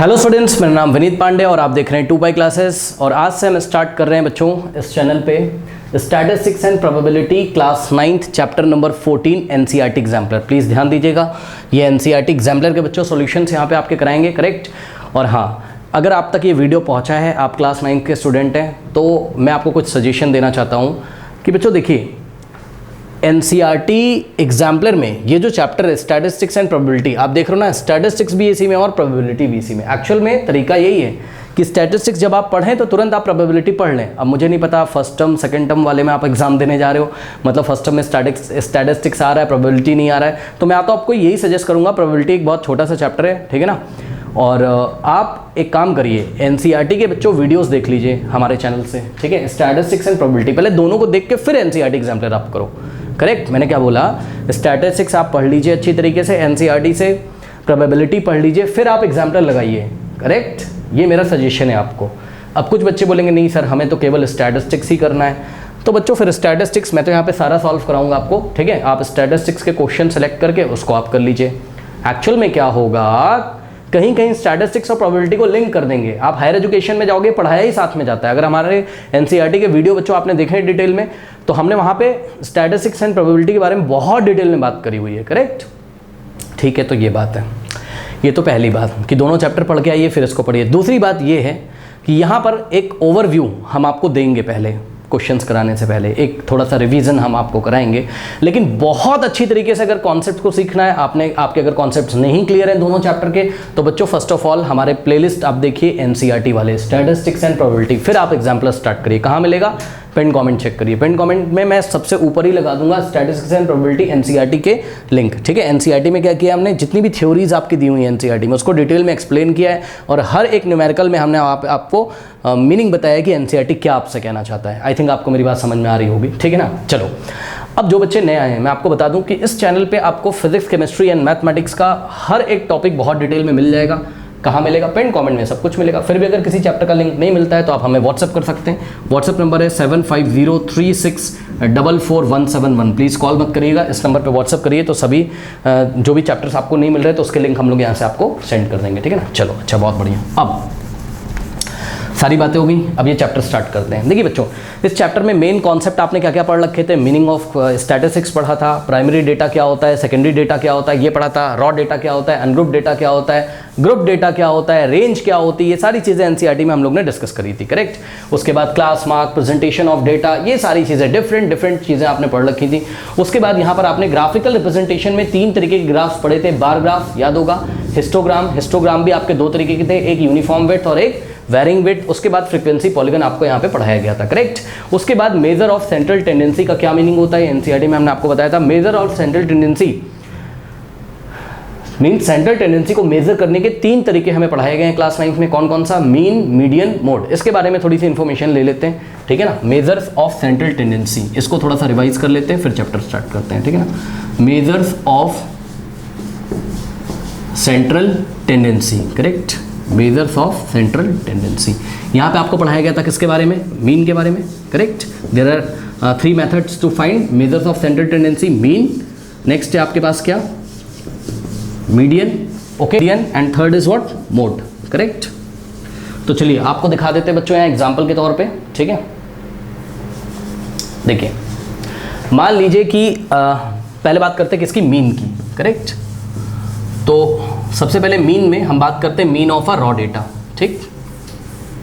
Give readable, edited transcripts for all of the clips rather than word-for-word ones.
Hello students, मेरा नाम विनीत पांडे और आप देख रहे हैं 2 पाई क्लासेस। और आज से हम स्टार्ट कर रहे हैं बच्चों इस चैनल पे statistics and probability class 9th chapter number 14 NCERT exemplar. Please ध्यान दीजिएगा, ये एनसीईआरटी एग्जाम्पलर के बच्चों सॉल्यूशंस यहाँ पे आपके कराएंगे, करेक्ट। और हाँ, अगर आप तक ये वीडियो पहुँचा है, आप क्लास 9 के स्टूडेंट हैं, तो मैं आपको कुछ सजेशन देना चाहता हूँ कि बच्चों देखिए, एनसीईआरटी एग्जाम्पलर में ये जो चैप्टर है स्टैटिस्टिक्स एंड प्रोबेबिलिटी, आप देख रहे हो ना, स्टैटिस्टिक्स भी इसी में और प्रोबेबिलिटी भी इसी में। एक्चुअल में तरीका यही है कि स्टैटिस्टिक्स जब आप पढ़ें तो तुरंत आप प्रोबेबिलिटी पढ़ लें। अब मुझे नहीं पता फर्स्ट टर्म सेकंड टर्म वाले में आप एग्जाम देने जा रहे हो, मतलब फर्स्ट टर्म में स्टैटिस्टिक्स आ रहा है, प्रोबेबिलिटी नहीं आ रहा है, तो मैं तो आपको यही सजेस्ट करूँगा, प्रोबेबिलिटी एक बहुत छोटा सा चैप्टर है, ठीक है ना। और आप एक काम करिए, एनसीईआरटी के बच्चों वीडियोस देख लीजिए हमारे चैनल से, ठीक है। स्टैटिस्टिक्स एंड प्रोबेबिलिटी पहले दोनों को देख के फिर एनसीईआरटी एग्जाम्पलर आप करो, करेक्ट। मैंने क्या बोला, स्टैटिस्टिक्स आप पढ़ लीजिए अच्छी तरीके से, एनसीईआरटी से प्रोबेबिलिटी पढ़ लीजिए, फिर आप एग्जाम्पलर लगाइए, करेक्ट। ये मेरा सजेशन है आपको। अब कुछ बच्चे बोलेंगे नहीं सर हमें तो केवल स्टैटिस्टिक्स ही करना है, तो बच्चों फिर स्टैटिस्टिक्स मैं तो यहाँ पे सारा सॉल्व कराऊंगा आपको, ठीक है। आप स्टैटिस्टिक्स के क्वेश्चन सेलेक्ट करके उसको आप कर लीजिए। एक्चुअल में क्या होगा, कहीं कहीं स्टैटिस्टिक्स और प्रोबेबिलिटी को लिंक कर देंगे। आप हायर एजुकेशन में जाओगे, पढ़ाया ही साथ में जाता है। अगर हमारे एनसीईआरटी के वीडियो बच्चों आपने देखे डिटेल में, तो हमने वहाँ पे स्टैटिस्टिक्स एंड प्रोबेबिलिटी के बारे में बहुत डिटेल में बात करी हुई है, करेक्ट, ठीक है। तो ये बात है, ये तो पहली बात कि दोनों चैप्टर पढ़ के आइए फिर इसको पढ़िए। दूसरी बात ये है कि यहाँ पर एक ओवरव्यू हम आपको देंगे, पहले क्वेश्चंस कराने से पहले एक थोड़ा सा रिवीजन हम आपको कराएंगे, लेकिन बहुत अच्छी तरीके से अगर कॉन्सेप्ट को सीखना है आपके अगर कॉन्सेप्ट्स नहीं क्लियर हैं दोनों चैप्टर के, तो बच्चों फर्स्ट ऑफ ऑल हमारे प्लेलिस्ट आप देखिए एनसीईआरटी वाले स्टैटिस्टिक्स एंड प्रोबेबिलिटी, फिर आप एग्जाम्पलर स्टार्ट करिए। कहाँ मिलेगा, पिन कमेंट चेक करिए, पिन कमेंट में मैं सबसे ऊपर ही लगा दूंगा स्टैटिस्टिक्स एंड प्रोबेबिलिटी एनसीईआरटी के लिंक, ठीक है। एनसीईआरटी में क्या किया हमने, जितनी भी थ्योरीज आपकी दी हुई है एनसीईआरटी में, उसको डिटेल में एक्सप्लेन किया है, और हर एक न्यूमेरिकल में हमने आपको मीनिंग बताया कि एनसीईआरटी क्या आपसे कहना चाहता है। आई थिंक आपको मेरी बात समझ में आ रही होगी, ठीक है ना। चलो, अब जो बच्चे नए आए हैं, मैं आपको बता दूं कि इस चैनल पे आपको फिजिक्स, केमिस्ट्री एंड मैथमेटिक्स का हर एक टॉपिक बहुत डिटेल में मिल जाएगा। कहाँ मिलेगा, पिन कमेंट में सब कुछ मिलेगा। फिर भी अगर किसी चैप्टर का लिंक नहीं मिलता है तो आप हमें व्हाट्सअप कर सकते हैं। व्हाट्सअप नंबर है 7503644171। प्लीज़ कॉल मत करिएगा, इस नंबर पे व्हाट्सअप करिए, तो सभी जो भी चैप्टर्स आपको नहीं मिल रहे तो उसके लिंक हम लोग यहाँ से आपको सेंड कर देंगे, ठीक है ना। चलो अच्छा, बहुत बढ़िया। अब सारी बातें हो गई, अब ये चैप्टर स्टार्ट करते हैं। देखिए बच्चों, इस चैप्टर में मेन कॉन्सेप्ट आपने क्या क्या पढ़ रखे थे, मीनिंग ऑफ स्टैटिस्टिक्स पढ़ा था, प्राइमरी डेटा क्या होता है, सेकेंडरी डेटा क्या होता है ये पढ़ा था, रॉ डेटा क्या होता है, अनग्रुप डेटा क्या होता है, ग्रुप डेटा क्या होता है, रेंज क्या होती है, ये सारी चीज़ें एनसीईआरटी में हम लोग ने डिस्कस करी थी, करेक्ट। उसके बाद class mark, presentation of data, ये सारी चीज़ें डिफरेंट चीज़ें आपने पढ़ रखी थी। उसके बाद यहाँ पर आपने ग्राफिकल रिप्रेजेंटेशन में 3 तरीके के ग्राफ्स पढ़े थे, बार ग्राफ याद होगा, हिस्टोग्राम भी आपके 2 तरीके के थे, एक यूनिफॉर्म विड्थ और एक वेरिंग विड्थ। उसके बाद फ्रीक्वेंसी पॉलीगन आपको यहाँ पे पढ़ाया गया था, करेक्ट। उसके बाद मेजर ऑफ सेंट्रल टेंडेंसी का क्या मीनिंग होता है, एनसीईआरटी में हमने आपको बताया था। Measure of central tendency mean central tendency को मेजर करने के 3 तरीके हमें पढ़ाए गए हैं क्लास 9 में। कौन कौन सा, मीन, मीडियन, मोड। इसके बारे में थोड़ी सी इंफॉर्मेशन ले लेते हैं, ठीक है ना। मेजर्स ऑफ सेंट्रल टेंडेंसी, इसको थोड़ा सा रिवाइज कर लेते हैं, फिर चैप्टर स्टार्ट करते हैं, ठीक है ना। Measures of central tendency, correct, measures of central tendency. यहाँ पे आपको पढ़ाया गया था किसके बारे में, मीन के बारे में, correct. There are 3 methods to find measures of central tendency, mean, next है आपके पास क्या, median, okay, and third is what, mode, correct. तो चलिए आपको दिखा देते हैं बच्चों यहाँ एग्जाम्पल के तौर पे, ठीक है। देखिए, मान लीजिए कि पहले बात करते हैं किसकी, मीन की, करेक्ट। तो सबसे पहले मीन में हम बात करते हैं mean of a raw data, ठीक,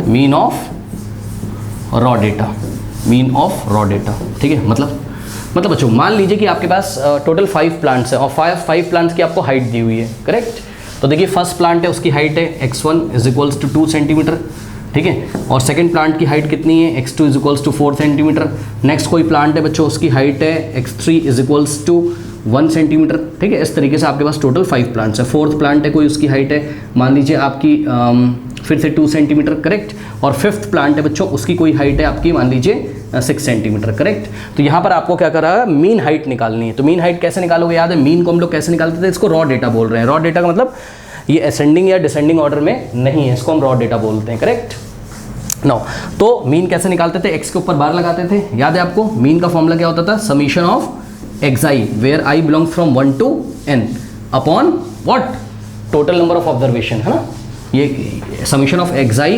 mean of raw data, mean of raw data, ठीक है। मतलब बच्चों मान लीजिए कि आपके पास टोटल 5 प्लांट्स हैं और 5 प्लांट्स की आपको हाइट दी हुई है, करेक्ट। तो देखिए फर्स्ट प्लांट है, उसकी हाइट है x1 = 2 सेंटीमीटर, ठीक है। और सेकंड प्लांट की हाइट कितनी है, x2 = 4 सेंटीमीटर। नेक्स्ट कोई प्लांट है बच्चों, उसकी हाइट है x3 = 1 सेंटीमीटर, ठीक है। इस तरीके से आपके पास टोटल 5 प्लांट्स है। फोर्थ प्लांट है कोई, उसकी हाइट है मान लीजिए आपकी फिर से 2 सेंटीमीटर, करेक्ट। और फिफ्थ प्लांट है बच्चों, उसकी कोई हाइट है आपकी मान लीजिए 6 सेंटीमीटर, करेक्ट। तो यहाँ पर आपको क्या करा है, मीन हाइट निकालनी है। तो मीन हाइट कैसे निकालोगे, याद है मीन को हम लोग कैसे निकालते थे, इसको रॉ डेटा बोल रहे हैं। रॉ डेटा का मतलब ये असेंडिंग या डिसेंडिंग ऑर्डर में नहीं है, इसको हम रॉ डेटा बोलते हैं, करेक्ट। नो, तो मीन कैसे निकालते थे, एक्स के ऊपर बार लगाते थे, याद है आपको। मीन का फॉर्मूला क्या होता था, summation of xi where I belongs from 1 to n upon what, total number of observation, है ना। ये समीशन ऑफ xi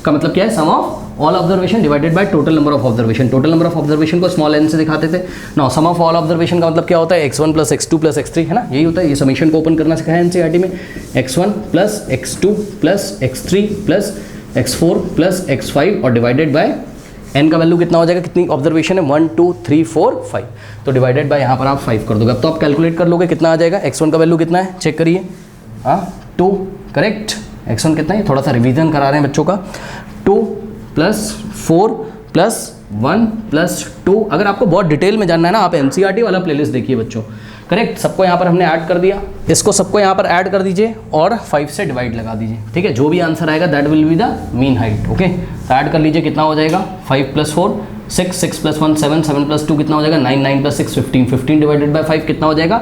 का मतलब क्या है, sum of all observation divided by total number of observation. Total number of observation को small n से दिखाते थे ना। सम ऑफ ऑल ऑब्जर्वेशन का मतलब क्या होता है, x1 plus x2 plus x3, है ना, यही होता है। ये समीशन को ओपन करना सिखाया है एनसीईआरटी में, x1 plus x2 plus x3 plus x4 plus x5 और डिवाइडेड बाय n का वैल्यू कितना हो जाएगा, कितनी ऑब्जर्वेशन है, 1 2 3 4 5, तो डिवाइडेड बाय यहाँ पर आप 5 कर दोगे। अब तो आप कैलकुलेट कर लोगे कितना आ जाएगा। x1 का वैल्यू कितना है, चेक करिए, 2, करेक्ट। x1 कितना है, थोड़ा सा रिवीजन करा रहे हैं बच्चों का, 2 प्लस 4 प्लस 1 प्लस 2। अगर आपको बहुत डिटेल में जानना है ना, आप एनसीईआरटी वाला प्लेलिस्ट देखिए बच्चों, करेक्ट। सबको यहाँ पर हमने ऐड कर दिया, इसको सबको यहाँ पर ऐड कर दीजिए और 5 से डिवाइड लगा दीजिए, ठीक है। जो भी आंसर आएगा that will be the mean height, okay. तो ऐड कर लीजिए, कितना हो जाएगा, 5 प्लस 4 6, 6 प्लस 1 7, 7 प्लस 2 कितना हो जाएगा, 9, 9 प्लस 6 15, 15 डिवाइडेड बाय 5 कितना हो जाएगा,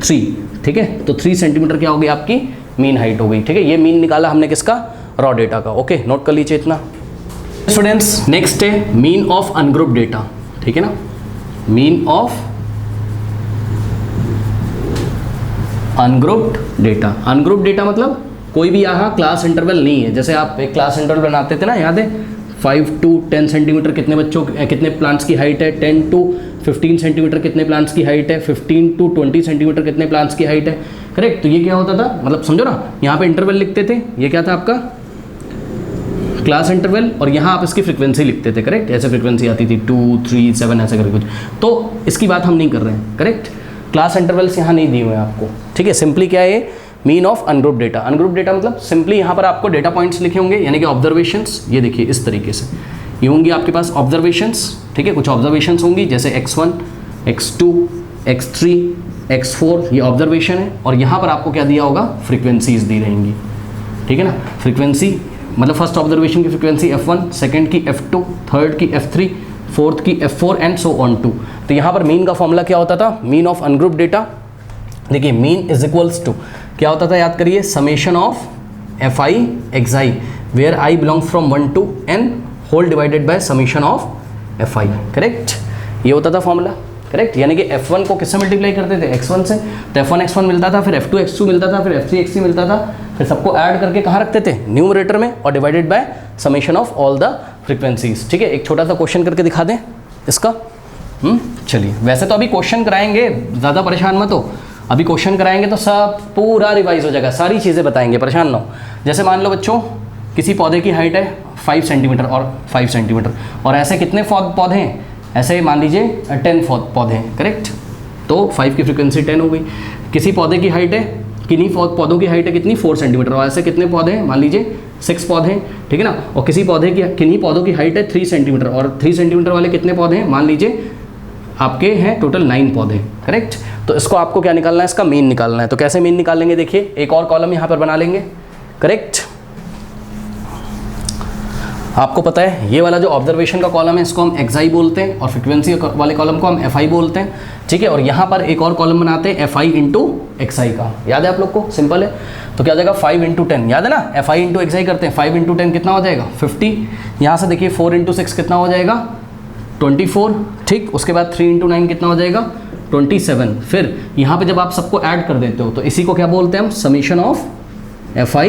3, ठीक है। तो 3 सेंटीमीटर क्या होगी आपकी मीन हाइट हो गई, ठीक है। ये मीन निकाला हमने किसका, रॉ डेटा का, ओके। नोट कर लीजिए इतना। स्टूडेंट्स नेक्स्ट है मीन ऑफ अनग्रुप डेटा, ठीक है ना। Mean of ungrouped data, ungrouped data मतलब कोई भी यहाँ क्लास इंटरवल नहीं है। जैसे आप एक क्लास इंटरवल बनाते थे ना, याद है, 5 to 10 सेंटीमीटर कितने बच्चों कितने प्लांट्स की हाइट है, 10 to 15 सेंटीमीटर कितने प्लांट्स की हाइट है, 15 to 20 सेंटीमीटर कितने प्लांट्स की हाइट है, करेक्ट। तो ये क्या होता था, मतलब समझो ना, यहाँ पे इंटरवल लिखते थे, ये क्या था आपका क्लास इंटरवल, और यहाँ आप इसकी फ्रीक्वेंसी लिखते थे, करेक्ट। ऐसे फ्रीक्वेंसी आती थी 2 3 7 ऐसे करके कुछ। तो इसकी बात हम नहीं कर रहे हैं, करेक्ट। क्लास इंटरवल्स यहाँ नहीं दिए हुए हैं आपको, ठीक है। सिंपली क्या है, mean of ungroup data. Ungroup data मतलब सिंपली यहाँ पर आपको डेटा पॉइंट्स लिखे होंगे, यानी कि ऑब्जर्वेशंस। ये देखिए इस तरीके से ये होंगी आपके पास ऑब्जर्वेशंस, ठीक है। कुछ ऑब्जर्वेशंस होंगी जैसे x1 x2 x3 x4, ये ऑब्जर्वेशन है। और यहाँ पर आपको क्या दिया होगा, फ्रीक्वेंसीज दी रहेंगी, ठीक है ना। फ्रीक्वेंसी मतलब फर्स्ट ऑब्जर्वेशन की फ्रीक्वेंसी f1, सेकंड की f2, थर्ड की f3, फोर्थ की f4 and so on to. तो यहाँ पर मीन का फॉर्मूला क्या होता था, मीन ऑफ अनग्रुप डेटा, देखिए मीन इज इक्वल्स टू क्या होता था, याद करिए, summation of fi xi where i belongs from 1 to n whole divided by summation of fi, correct. ये होता था फॉर्मूला, करेक्ट। यानी कि f1 को किससे मल्टीप्लाई करते थे, x1 से, तो f1 x1 मिलता था, फिर f2 x2 मिलता था, फिर f3 x3 मिलता था, फिर सबको ऐड करके कहाँ रखते थे, न्यूमरेटर में, और divided by summation of all the frequencies, ठीक है। एक छोटा सा क्वेश्चन करके दिखा दें इसका, चलिए। वैसे तो अभी क्वेश्चन कराएंगे, ज़्यादा परेशान मत हो, अभी क्वेश्चन कराएंगे तो सब पूरा रिवाइज हो जाएगा, सारी चीज़ें बताएंगे, परेशान ना हो। जैसे मान लो बच्चों, किसी पौधे की हाइट है 5 सेंटीमीटर और 5 सेंटीमीटर, और ऐसे कितने पौधे हैं, ऐसे मान लीजिए 10 पौधे हैं, करेक्ट। तो 5 की फ्रीक्वेंसी 10 हो गई। किसी पौधे की हाइट है, किन्हीं पौधों की हाइट है कितनी, 4 सेंटीमीटर, और ऐसे कितने पौधे हैं, मान लीजिए 6 पौधे हैं, ठीक है ना। और किसी पौधे की किन्हीं पौधों की हाइट है 3 सेंटीमीटर, और 3 सेंटीमीटर वाले कितने पौधे हैं, मान लीजिए आपके हैं टोटल 9 पौधे, करेक्ट। तो इसको आपको क्या निकालना है, इसका मीन निकालना है। तो कैसे मीन निकालेंगे, देखिए एक और कॉलम यहाँ पर बना लेंगे, करेक्ट। आपको पता है ये वाला जो ऑब्जर्वेशन का कॉलम है इसको हम xi बोलते हैं, और फ्रीक्वेंसी वाले कॉलम को हम fi बोलते हैं, ठीक है। और यहाँ पर एक और कॉलम बनाते हैं fi इंटू xi का, याद है आप लोग को, सिंपल है। तो क्या हो जाएगा 5 इंटू 10, याद है ना, fi इंटू xi करते हैं, 5 इंटू 10 कितना हो जाएगा 50। यहाँ से देखिए 4 इंटू 6 कितना हो जाएगा 24, ठीक। उसके बाद 3 इंटू 9 कितना हो जाएगा 27। फिर यहाँ पे जब आप सबको ऐड कर देते हो तो इसी को क्या बोलते हैं हम, summation of fi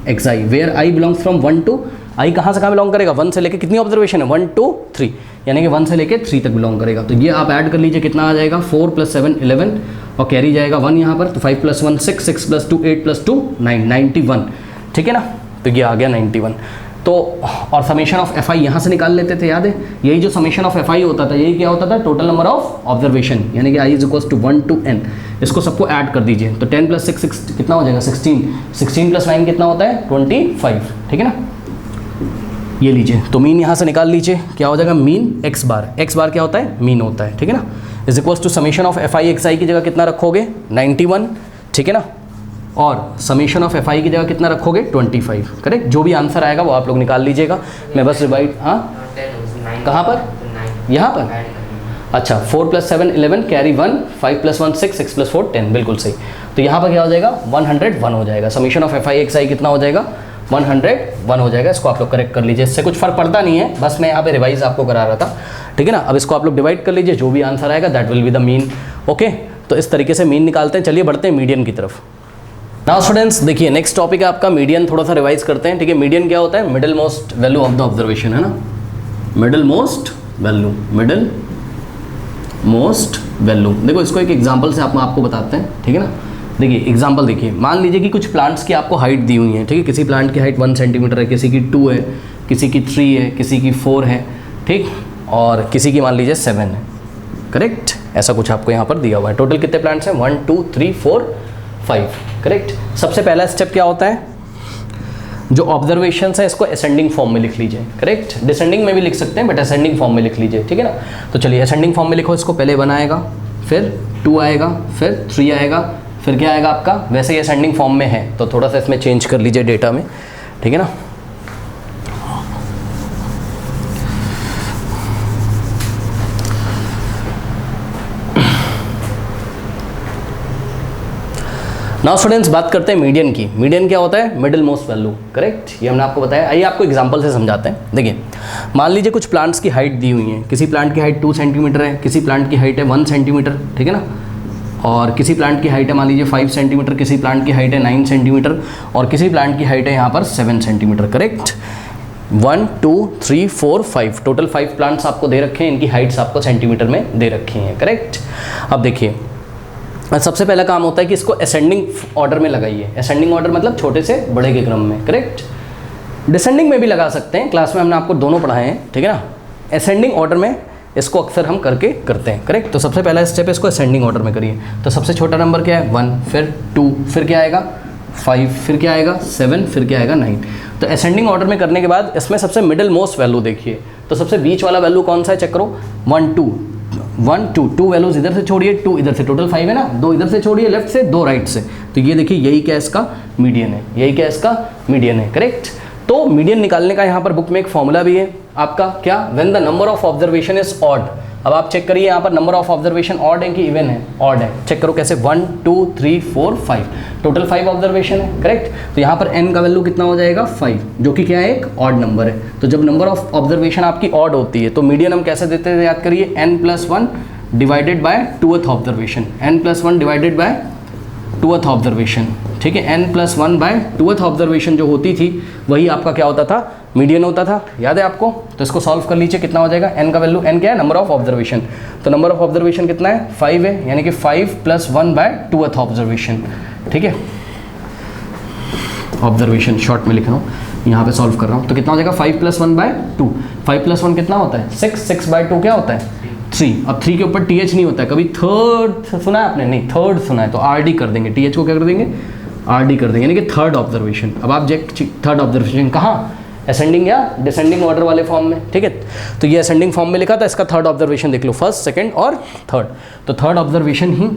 xi where i belongs from 1 to, i कहाँ से कहाँ बिलोंग करेगा, 1 से लेके कितनी ऑब्जर्वेशन है, 1 to 3, यानी कि 1 से लेके 3 तक बिलोंग करेगा। तो ये आप ऐड कर लीजिए, कितना आ जाएगा 4 + 7 11, और कैरी जाएगा 1 यहाँ पर, तो 5 + 1 6, 6 + 2 8 + 2 9, 91, ठीक है ना। तो ये आ गया 91। तो और समेशन ऑफ fi यहाँ से निकाल लेते थे, याद है, यही जो समेशन ऑफ fi होता था, यही क्या होता था, टोटल नंबर ऑफ ऑब्जर्वेशन, यानी कि i = 1 to n। इसको सबको ऐड कर दीजिए, तो 10 + 6 कितना हो जाएगा 16, 16 + 9 कितना होता है 25, ठीक है ना। ये लीजिए, तो मीन यहाँ से निकाल लीजिए, क्या हो जाएगा मीन x बार क्या होता है, मीन होता है, ठीक है ना। = समेशन ऑफ fi xi की जगह कितना रखोगे 91, ठीक है ना। और समेशन ऑफ fi की जगह कितना रखोगे 25, करेक्ट। जो भी आंसर आएगा वो आप लोग निकाल लीजिएगा। मैं बस रिवाइड, हाँ कहाँ पर, यहाँ पर, अच्छा 4 + 7 11, कैरी 1, 5 + 1 6, 6 + 4 10, बिल्कुल सही। तो यहाँ पर क्या हो जाएगा 101 हो जाएगा, समेशन ऑफ fi xi कितना हो जाएगा 101 हो जाएगा। इसको आप लोग करेक्ट कर लीजिए, इससे कुछ फर्क पड़ता नहीं है, बस मैं यहाँ पे रिवाइज आपको करा रहा था, ठीक है ना। अब इसको आप लोग डिवाइड कर लीजिए, जो भी आंसर आएगा that will be the mean, okay. तो इस तरीके से मीन निकालते हैं। चलिए बढ़ते हैं मीडियन की तरफ। नाउ स्टूडेंट्स देखिए नेक्स्ट टॉपिक है आपका मीडियन, थोड़ा सा रिवाइज करते हैं, ठीक है। मीडियन क्या होता है? Middle most value of the observation, है ना, middle most value, middle most value. देखो इसको एक एग्जांपल से आपको बताते हैं, ठीक है ना। देखिए एग्जांपल देखिए, मान लीजिए कि कुछ प्लांट्स की आपको हाइट दी हुई है, ठीक है। किसी प्लांट की हाइट 1 सेंटीमीटर है, किसी की 2 है, किसी की 3 है, किसी की 4 है, ठीक, और किसी की मान लीजिए 7 है, करेक्ट। ऐसा कुछ आपको यहाँ पर दिया हुआ है। टोटल कितने प्लांट्स हैं? 1 2 3 4 5, करेक्ट। सबसे पहला स्टेप क्या होता है? जो ऑब्जर्वेशन है इसको असेंडिंग फॉर्म में लिख लीजिए, करेक्ट। डिसेंडिंग में भी लिख सकते हैं बट असेंडिंग फॉर्म में लिख लीजिए, ठीक है ना। तो चलिए असेंडिंग फॉर्म में लिखो इसको। पहले 1 आएगा, फिर 2 आएगा, फिर 3 आएगा, फिर क्या आएगा आपका? वैसे ही असेंडिंग फॉर्म में है तो थोड़ा सा इसमें चेंज कर लीजिए डेटा में, ठीक है ना। नाउ स्टूडेंट्स बात करते हैं मीडियन की। मीडियन क्या होता है? Middle most value, correct. ये हमने आपको बताया। आइए आपको एग्जांपल से समझाते हैं। देखिए मान लीजिए कुछ प्लांट्स की हाइट दी हुई है। किसी प्लांट की हाइट 2 सेंटीमीटर है, किसी प्लांट की हाइट है 1 सेंटीमीटर, ठीक है ना, और किसी प्लांट की हाइट है मान लीजिए 5 सेंटीमीटर, किसी प्लांट की हाइट है 9 सेंटीमीटर, और किसी प्लांट की हाइट है यहाँ पर 7 सेंटीमीटर, करेक्ट। 1 2 3 4 5 टोटल 5 प्लांट्स आपको दे रखे हैं, इनकी हाइट्स आपको सेंटीमीटर में दे रखी हैं, करेक्ट। अब देखिए सबसे पहला काम होता है कि इसको असेंडिंग ऑर्डर में लगाइए। असेंडिंग ऑर्डर मतलब छोटे से बड़े के क्रम में, करेक्ट। डिसेंडिंग में भी लगा सकते हैं, क्लास में हमने आपको दोनों पढ़ाए हैं, ठीक है ना। असेंडिंग ऑर्डर में इसको अक्सर हम करके करते हैं, करेक्ट। तो सबसे पहला स्टेप है इसको असेंडिंग ऑर्डर में करिए। तो सबसे छोटा नंबर क्या है? 1, फिर 2, फिर क्या आएगा? 5, फिर क्या आएगा? 7, फिर क्या आएगा? 9। तो असेंडिंग ऑर्डर में करने के बाद इसमें सबसे मिडिल मोस्ट वैल्यू देखिए। तो सबसे बीच वाला वैल्यू कौन सा है? चेक करो। 1 2 1 2 2 वैल्यूज इधर से छोड़िए, 2 इधर से, टोटल 5 है ना। 2 इधर से छोड़िए लेफ्ट से, 2 राइट से। तो ये देखिए यही क्या इसका मीडियन है, यही क्या इसका मीडियन है, करेक्ट। तो मीडियन निकालने का यहाँ पर बुक में एक फॉर्मूला भी है आपका, क्या? When the number of observation is odd. अब आप चेक करिए यहाँ पर नंबर ऑफ ऑब्जर्वेशन ऑड है कि इवन है? ऑड है। चेक करो कैसे? 1 2 3 4 5 टोटल 5 ऑब्जर्वेशन है, करेक्ट। तो यहाँ पर n का वैल्यू कितना हो जाएगा? 5, जो कि क्या है? एक ऑड नंबर है। तो जब नंबर ऑफ ऑब्जर्वेशन आपकी ऑड होती है तो मीडियन हम कैसे देते हैं? याद करिए, n+1 divided by 2th observation, n+1 divided by 2th observation, ठीक है। n+1 बाय 2th ऑब्जर्वेशन जो होती थी वही आपका क्या होता था? मीडियन होता था, याद है आपको। तो इसको सॉल्व कर लीजिए, कितना हो जाएगा? n का वैल्यू, n क्या है? Number of observation. तो नंबर ऑफ ऑब्जर्वेशन कितना है? 5 है, यानी कि 5+1 बाय 2th ऑब्जर्वेशन, ठीक है। ऑब्जर्वेशन शॉर्ट में लिख रहा हूँ, यहाँ पे सॉल्व कर रहा हूँ। तो कितना हो जाएगा? 5+1 बाय 2। 5+1 कितना होता है? 6। 6 बाय 2 क्या होता है? 3। अब 3 के ऊपर th नहीं होता है। कभी थर्ड सुना है आपने? नहीं, थर्ड सुना है तो rd कर देंगे। th को क्या कर देंगे? rd कर देंगे, यानी कि थर्ड ऑब्जर्वेशन। अब आप थर्ड ऑब्जर्वेशन कहाँ? असेंडिंग या डिसेंडिंग ऑर्डर वाले फॉर्म में, ठीक है। तो ये असेंडिंग फॉर्म में लिखा था, इसका थर्ड ऑब्जर्वेशन देख लो, फर्स्ट, सेकंड और थर्ड। तो थर्ड ऑब्जर्वेशन ही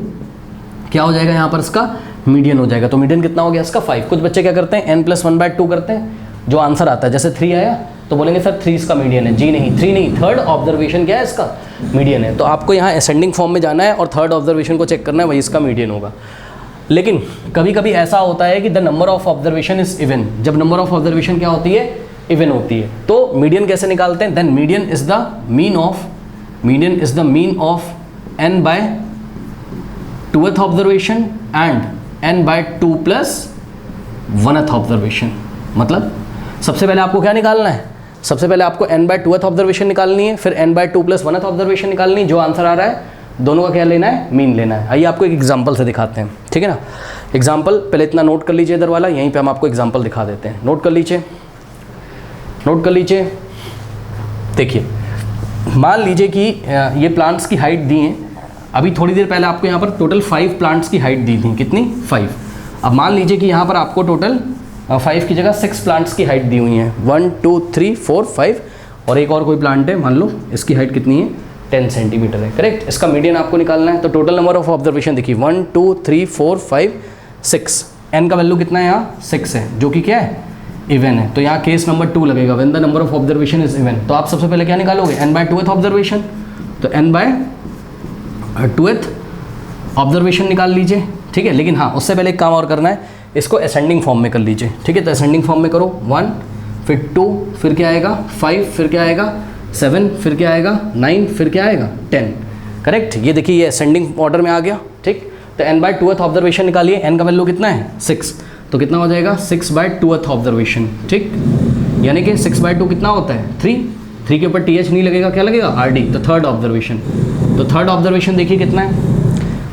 क्या हो जाएगा यहाँ पर? इसका मीडियन हो जाएगा। तो मीडियन कितना हो गया इसका? 5। कुछ बच्चे क्या करते हैं? n+1 बाय 2 करते हैं। जो आंसर आता है, जैसे 3 आया तो बोलेंगे सर 3 इसका मीडियन है। जी नहीं, 3 नहीं, थर्ड ऑब्जर्वेशन क्या है इसका? मीडियन है। तो आपको यहाँ असेंडिंग फॉर्म में जाना है और थर्ड ऑब्जर्वेशन को चेक करना है, वही इसका मीडियन होगा। लेकिन कभी कभी ऐसा होता है कि the number of observation is even. जब नंबर ऑफ ऑब्जर्वेशन क्या होती है? इवन होती है। तो मीडियन कैसे निकालते हैं? Then median is the mean of n by 2th observation and n by 2 plus 1th observation. मतलब सबसे पहले आपको क्या निकालना है? सबसे पहले आपको n बाय 2th ऑब्जर्वेशन निकालनी है, फिर n by 2 plus 1th observation निकालनी है। जो आंसर आ रहा है दोनों का क्या लेना है? मीन लेना है। आइए आपको एक एग्जांपल से दिखाते हैं, ठीक है ना। एग्जांपल पहले इतना नोट कर लीजिए इधर वाला, यहीं पे हम आपको एग्जांपल दिखा देते हैं। नोट कर लीजिए, नोट कर लीजिए। देखिए मान लीजिए कि ये प्लांट्स की हाइट दी है। अभी थोड़ी देर पहले आपको यहाँ पर टोटल 5 प्लांट्स की हाइट दी थी। कितनी? 5। अब मान लीजिए कि यहाँ पर आपको टोटल 5 की जगह 6 प्लांट्स की हाइट दी हुई है। 1 2 3 4 5 और एक और कोई प्लांट है, मान लो इसकी हाइट कितनी है? 10 सेंटीमीटर है, करेक्ट। इसका मीडियन आपको निकालना है। तो टोटल नंबर ऑफ ऑब्जर्वेशन देखिए 1 2 3 4 5 6। n का वैल्यू कितना है? यहाँ 6 है, जो कि क्या है? इवन है। तो यहाँ केस नंबर 2 लगेगा, when the number of observation is even. तो आप सबसे पहले क्या निकालोगे? n by 2th observation. तो n बाय 2th ऑब्जर्वेशन निकाल लीजिए, ठीक है। लेकिन हाँ, उससे पहले एक काम और करना है, इसको असेंडिंग फॉर्म में कर लीजिए, ठीक है। तो असेंडिंग फॉर्म में करो। 1 फिर 2 फिर क्या आएगा? 5 फिर क्या आएगा? 7 फिर क्या आएगा? 9 फिर क्या आएगा? 10, करेक्ट। ये देखिए ये असेंडिंग ऑर्डर में आ गया, ठीक। तो n बाय 2th ऑब्जर्वेशन निकालिए, n का वैल्यू कितना है 6, तो कितना हो जाएगा 6 बाय 2th ऑब्जर्वेशन, ठीक, यानी कि 6 बाय 2 कितना होता है 3 के ऊपर th नहीं लगेगा, क्या लगेगा rd, तो थर्ड ऑब्जर्वेशन। तो थर्ड ऑब्जर्वेशन देखिए कितना है,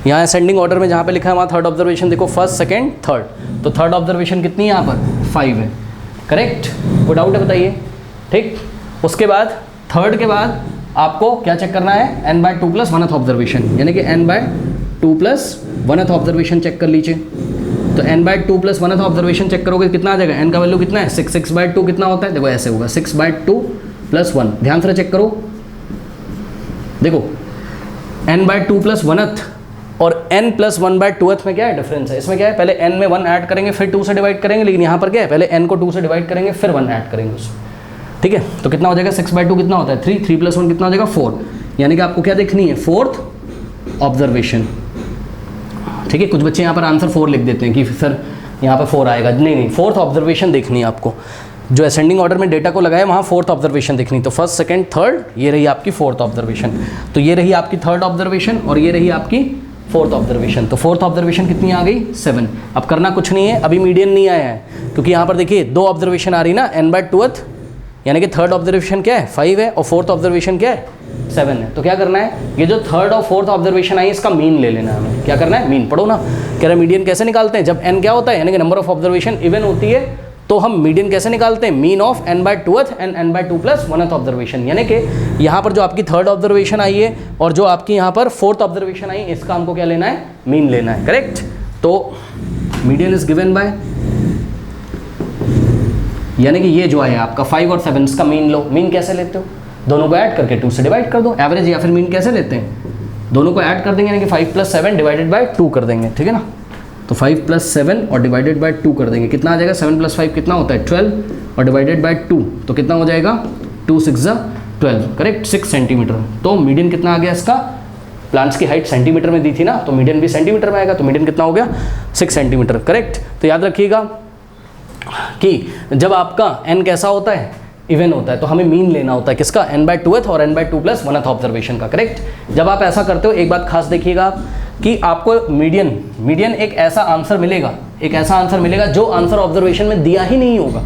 यहाँ असेंडिंग ऑर्डर में जहाँ पे लिखा है वहाँ थर्ड ऑब्जर्वेशन देखो, फर्स्ट सेकंड थर्ड, तो थर्ड ऑब्जर्वेशन कितनी है यहाँ पर 5 है, करेक्ट, कोई डाउट है बताइए, ठीक। उसके बाद थर्ड के बाद आपको क्या चेक करना है, n by 2 plus 1th observation, यानी कि n by 2 plus 1th observation check कर लीजिए। तो n by 2 plus 1th observation check करोगे कितना आ जाएगा, n का वैल्यू कितना है 6, 6 बाय 2 कितना होता है, देखो ऐसे होगा 6 बाय 2 प्लस 1, ध्यान से चेक करो, देखो n बाय 2 प्लस 1th और n प्लस 1 बाय 2th में क्या है डिफरेंस है, इसमें क्या है पहले n में 1 ऐड करेंगे फिर 2 से डिवाइड करेंगे, लेकिन यहाँ पर क्या है पहले n को 2 से डिवाइड करेंगे फिर 1 ऐड करेंगे उसमें, ठीक है। तो कितना हो जाएगा 6 बाय 2 कितना होता है 3 प्लस 1 कितना हो जाएगा 4, यानी कि आपको क्या देखनी है फोर्थ ऑब्जर्वेशन, ठीक है। कुछ बच्चे यहाँ पर आंसर 4 लिख देते हैं कि सर यहाँ पर 4 आएगा, नहीं, फोर्थ ऑब्जर्वेशन देखनी है आपको, जो असेंडिंग ऑर्डर में डेटा को लगाया वहाँ फोर्थ ऑब्जर्वेशन देखनी, तो फर्स्ट सेकंड थर्ड, ये रही आपकी फोर्थ ऑब्जर्वेशन, तो ये रही आपकी थर्ड ऑब्जर्वेशन और ये रही आपकी फोर्थ ऑब्जर्वेशन। तो फोर्थ ऑब्जर्वेशन कितनी आ गई 7। अब करना कुछ नहीं है, अभी मीडियन नहीं आया है, क्योंकि यहाँ पर देखिए 2 ऑब्जर्वेशन आ रही ना, n बाय 2th, यानी कि थर्ड ऑब्जर्वेशन क्या है 5 है और फोर्थ ऑब्जर्वेशन क्या है 7 है। तो क्या करना है, ये जो थर्ड और फोर्थ ऑब्जर्वेशन आई इसका मीन ले लेना है हमें, क्या करना है मीन, पढ़ो ना, कह रहे मीडियन कैसे निकालते हैं, जब n क्या होता है यानी कि नंबर ऑफ ऑब्जर्वेशन इवन होती है, तो हम मीडियन कैसे निकालते हैं, mean of n by 2th and n by 2 plus 1th observation, यानी कि यहाँ पर जो आपकी थर्ड ऑब्जर्वेशन आई है और जो आपकी यहाँ पर फोर्थ ऑब्जर्वेशन आई, इसका हमको क्या लेना है, मीन लेना है, करेक्ट। तो मीडियन इज गिवन बाय, यानी कि ये जो है आपका 5 और 7 इसका मीन लो, मीन कैसे लेते हो, दोनों को ऐड करके 2 से डिवाइड कर दो, एवरेज, या फिर मीन कैसे लेते हैं, दोनों को ऐड कर देंगे, यानी कि 5 प्लस 7 डिवाइडेड बाय 2 कर देंगे, ठीक है ना। तो 5 प्लस 7 और डिवाइडेड बाय 2 कर देंगे, कितना आ जाएगा 7 प्लस 5 कितना होता है 12 और डिवाइडेड बाय 2, तो कितना हो जाएगा 2 6 12, करेक्ट, 6 सेंटीमीटर। तो मीडियन कितना आ गया इसका, प्लांट्स की हाइट सेंटीमीटर में दी थी ना, तो मीडियन भी सेंटीमीटर में आएगा, तो मीडियन कितना हो गया 6 सेंटीमीटर, करेक्ट। तो याद रखिएगा कि जब आपका n कैसा होता है इवन होता है, तो हमें मीन लेना होता है किसका, n बाय 2th और n by 2 plus 1th observation का, करेक्ट। जब आप ऐसा करते हो एक बात खास देखिएगा कि आपको मीडियन एक ऐसा आंसर मिलेगा जो आंसर ऑब्जर्वेशन में दिया ही नहीं होगा।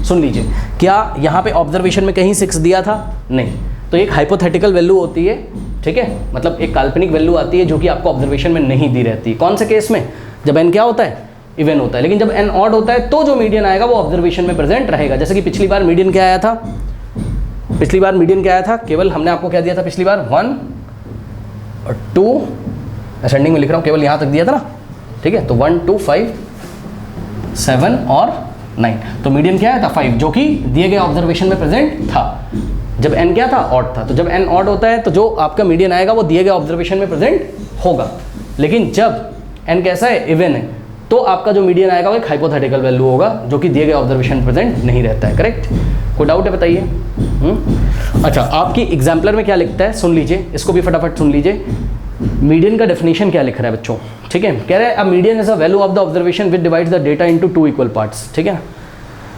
सुन लीजिए, क्या यहाँ पे ऑब्जर्वेशन में कहीं 6 दिया था, नहीं, तो एक हाइपोथेटिकल वैल्यू होती है, ठीक है, मतलब एक काल्पनिक वैल्यू आती है जो कि आपको ऑब्जर्वेशन में नहीं दी रहती। कौन से केस में, जब n क्या होता है इवन होता है, लेकिन जब n ऑड होता है तो जो मीडियन आएगा वो ऑब्जर्वेशन में प्रेजेंट रहेगा। जैसे कि पिछली बार मीडियन क्या आया था, केवल हमने आपको क्या दिया था पिछली बार 1 और 2, असेंडिंग में लिख रहा हूँ, केवल यहाँ तक दिया था ना, ठीक है। तो 1 2 5 7 और 9, तो मीडियन क्या आया था 5, जो कि दिए गए ऑब्जर्वेशन में प्रेजेंट था। जब n क्या था ऑड था, तो जब n ऑड होता है तो जो आपका मीडियन आएगा वो दिए गए ऑब्जर्वेशन में प्रेजेंट होगा, लेकिन जब n कैसा है इवन है, तो आपका जो मीडियन आएगा वो एक हाइपोथेटिकल वैल्यू होगा जो कि दिए गए ऑब्जर्वेशन प्रेजेंट नहीं रहता है, करेक्ट। कोई डाउट है बताइए। अच्छा, आपकी एग्जाम्पलर में क्या लिखता है सुन लीजिए, इसको भी फटाफट सुन लीजिए। मीडियन का डेफिनेशन क्या लिख रहा है बच्चों, ठीक है, कह रहा है a median is a value of the observation which divides the data into 2 equal parts, ठीक है,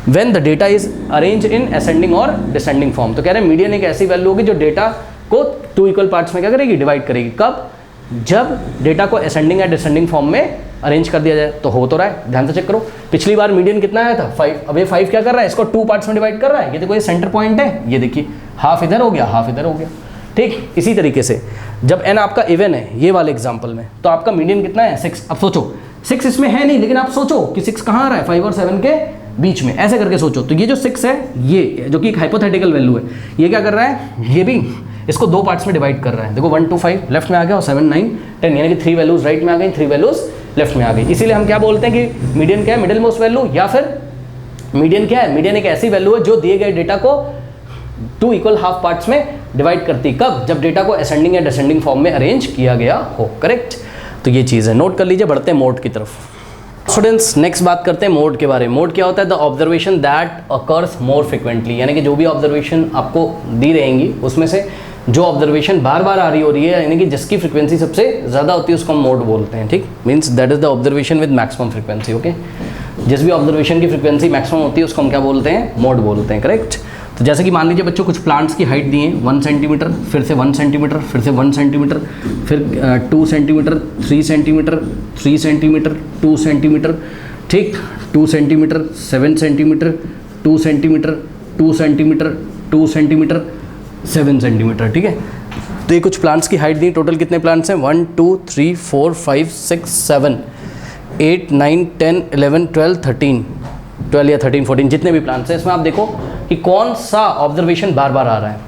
when the data is arrange in ascending और डिसेंडिंग फॉर्म। तो कह रहे हैं मीडियन एक ऐसी वैल्यू होगी जो डेटा को 2 इक्वल पार्ट्स में क्या करेगी, डिवाइड करेगी। कब, जब डेटा को असेंडिंग या डिसेंडिंग फॉर्म में अरेंज कर दिया जाए। तो हो तो रहा है, ध्यान से चेक करो, पिछली बार मीडियन कितना आया था 5, अब ये 5 क्या कर रहा है, इसको 2 पार्ट्स में डिवाइड कर रहा है। ये देखो ये सेंटर पॉइंट है, ये देखिए हाफ इधर हो गया, हाफ इधर हो गया, ठीक। इसी तरीके से जब n आपका इवन है ये वाले एग्जाम्पल में, तो आपका मीडियन कितना है 6। अब सोचो 6 इसमें है नहीं, लेकिन आप सोचो कि 6 कहाँ आ रहा है, 5 और 7 के बीच में, ऐसे करके सोचो। तो ये जो 6 है, ये जो कि एक हाइपोथेटिकल वैल्यू है, ये क्या कर रहा है, ये भी इसको 2 पार्ट्स में डिवाइड कर रहा है। देखो 1 2 5 लेफ्ट में आ गया और 7 9 10, यानी कि 3 वैल्यूज राइट में आ गई, 3 वैल्यूज लेफ्ट में आ गई। इसीलिए हम क्या बोलते हैं कि मीडियन क्या है, मिडिल मोस्ट वैल्यू, या फिर मीडियन क्या है, मीडियन एक ऐसी वैल्यू है जो दिए गए डेटा को 2 इक्वल हाफ पार्ट्स में डिवाइड करती। कब, जब डेटा को असेंडिंग या डिसेंडिंग फॉर्म में अरेंज किया गया हो, करेक्ट। तो ये चीज़ है, नोट कर लीजिए। बढ़ते हैं मोड की तरफ। स्टूडेंट्स नेक्स्ट बात करते हैं मोड के बारे में। मोड क्या होता है, the observation that occurs more frequently, यानी कि जो भी ऑब्जर्वेशन आपको दी रहेंगी उसमें से जो ऑब्जर्वेशन बार बार आ रही हो रही है, यानी कि जिसकी फ्रीक्वेंसी सबसे ज़्यादा होती है उसको हम मोड बोलते हैं, ठीक। Means that is the observation with maximum frequency, okay. जिस भी ऑब्जर्वेशन की फ्रीक्वेंसी मैक्सिमम होती है उसको हम क्या बोलते हैं, मोड बोलते हैं, करेक्ट। तो जैसे कि मान लीजिए बच्चों कुछ प्लांट्स की हाइट दी है 1 सेंटीमीटर, फिर से 1 सेंटीमीटर, फिर से 1 सेंटीमीटर, फिर 2 सेंटीमीटर, 3 सेंटीमीटर, 3 सेंटीमीटर, 2 सेंटीमीटर, ठीक, 2 centimetre, 7 centimetre, 2 centimetre, 2 centimetre, 2 centimetre, 7 centimetre, ठीक है। तो ये कुछ प्लांट्स की हाइट दी। टोटल कितने प्लांट्स हैं? 1 2 3 4 5 6 7 8 9 10 11 12 या 13 14 जितने भी प्लांट्स हैं, इसमें आप देखो कि कौन सा ऑब्जर्वेशन बार बार आ रहा है,